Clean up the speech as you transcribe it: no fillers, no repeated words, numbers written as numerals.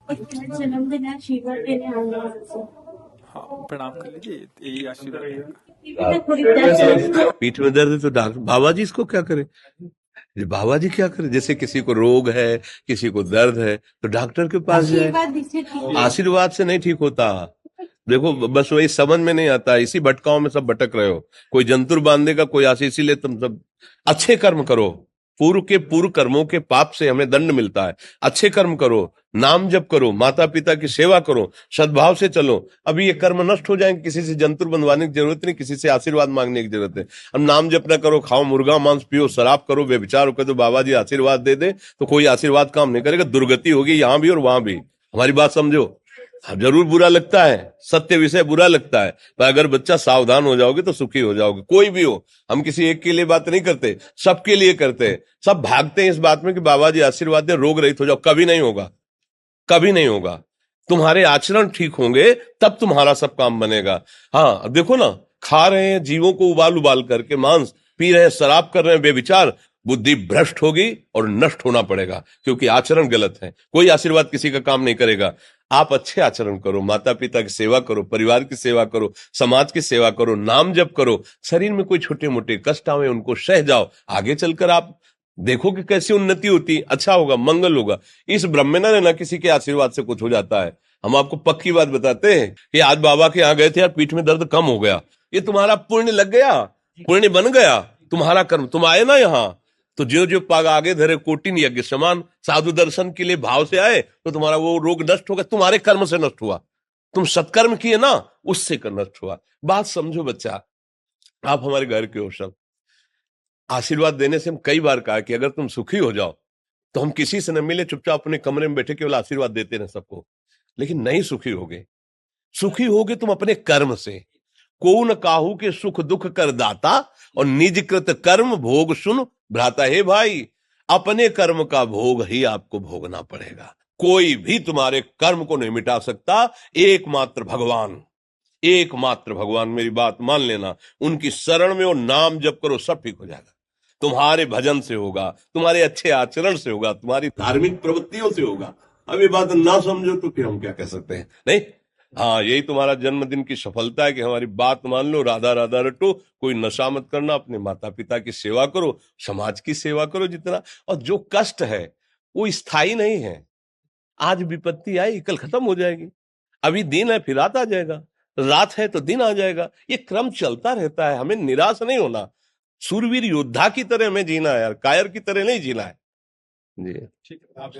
जन्मदिन है, आशीर्वाद देने आऊंगा आपसे। हाँ, प्रणाम कर लीजिए, यही आशीर्वाद रहेगा। थोड़ी दर्द पीठ में दर्द है तो डॉक्टर बाबा जी इसको क्या करे? ये बाबा जी क्या करे? जैसे किसी को रोग है, किसी को दर्द है तो डॉक्टर के पास जाए। आशीर्वाद दीजिए, ठीक है। आशीर्वाद से नहीं ठीक होता। देखो बस वही समझ में नहीं आता, इसी भटकाओं में सब भटक रहे हो। कोई जंतुर बांध देगा, कोई आशीष, इसीलिए तुम सब अच्छे कर्म करो। पूर्व के पूर्व कर्मों के पाप से हमें दंड मिलता है। अच्छे कर्म करो, नाम जप करो, माता पिता की सेवा करो, सद्भाव से चलो। अभी ये कर्म नष्ट हो जाएंगे, किसी से जंतुर बंधवाने की जरूरत नहीं, किसी से आशीर्वाद मांगने की जरूरत है। अब नाम जप ना करो, खाओ मुर्गा मांस, पियो शराब, करो व्यभिचार करो, तो बाबा जी आशीर्वाद दे दे तो कोई आशीर्वाद काम नहीं करेगा। दुर्गति होगी यहाँ भी और वहां भी। हमारी बात समझो। हाँ, जरूर बुरा लगता है, सत्य विषय बुरा लगता है, पर अगर बच्चा सावधान हो जाओगे तो सुखी हो जाओगे। कोई भी हो, हम किसी एक के लिए बात नहीं करते, सबके लिए करते हैं। सब भागते हैं इस बात में कि बाबा जी आशीर्वाद दे, रोग रहित हो जाओ। कभी नहीं होगा, कभी नहीं होगा। तुम्हारे आचरण ठीक होंगे तब तुम्हारा सब काम बनेगा। हाँ देखो ना, खा रहे हैं जीवों को उबाल उबाल करके मांस, पी रहे हैं शराब, कर रहे हैं बेविचार, बुद्धि भ्रष्ट होगी और नष्ट होना पड़ेगा, क्योंकि आचरण गलत है। कोई आशीर्वाद किसी का काम नहीं करेगा। आप अच्छे आचरण करो, माता पिता की सेवा करो, परिवार की सेवा करो, समाज की सेवा करो, नाम जप करो। शरीर में कोई छोटे मोटे कष्ट आवे उनको सह जाओ, आगे चलकर आप देखो कि कैसी उन्नति होती, अच्छा होगा, मंगल होगा। इस ब्रह्म में ना रहना, किसी के आशीर्वाद से कुछ हो जाता है। हम आपको पक्की बात बताते हैं कि आज बाबा के यहाँ गए थे यार, पीठ में दर्द कम हो गया। ये तुम्हारा पुण्य लग गया, पुण्य बन गया, तुम्हारा कर्म। तुम आए ना यहाँ, तो जो जो पाग आगे धरे कोटिन यज्ञ समान, साधु दर्शन के लिए भाव से आए तो तुम्हारा वो रोग नष्ट होगा, तुम्हारे कर्म से नष्ट हुआ। तुम सत्कर्म किए ना, उससे कर नष्ट हुआ। बात समझो बच्चा, आप हमारे घर के हो सब। आशीर्वाद देने से हम कई बार कहा कि अगर तुम सुखी हो जाओ तो हम किसी से न मिले, चुपचाप अपने कमरे में बैठे केवल आशीर्वाद देते रहे सबको। लेकिन नहीं सुखी होगे। सुखी होगे तुम अपने कर्म से। को न काहू के सुख दुख कर दाता, और निज कृत कर्म भोग सुन भ्राता। हे भाई, अपने कर्म का भोग ही आपको भोगना पड़ेगा। कोई भी तुम्हारे कर्म को नहीं मिटा सकता, एकमात्र भगवान। एकमात्र भगवान, मेरी बात मान लेना। उनकी शरण में और नाम जप करो, सब ठीक हो जाएगा। तुम्हारे भजन से होगा, तुम्हारे अच्छे आचरण से होगा, तुम्हारी धार्मिक प्रवृत्तियों से होगा। अब ये बात ना समझो तो फिर हम क्या कह सकते हैं? नहीं, हाँ, यही तुम्हारा जन्मदिन की सफलता है कि हमारी बात मान लो, राधा राधा रटो, कोई नशा मत करना, अपने माता पिता की सेवा करो, समाज की सेवा करो जितना। और जो कष्ट है वो स्थायी नहीं है। आज विपत्ति आई, कल खत्म हो जाएगी। अभी दिन है, फिर रात आ जाएगा, रात है तो दिन आ जाएगा। ये क्रम चलता रहता है, हमें निराश नहीं होना। सूरवीर योद्धा की तरह हमें जीना है यार, कायर की तरह नहीं जीना है। जी। ठीक है, आप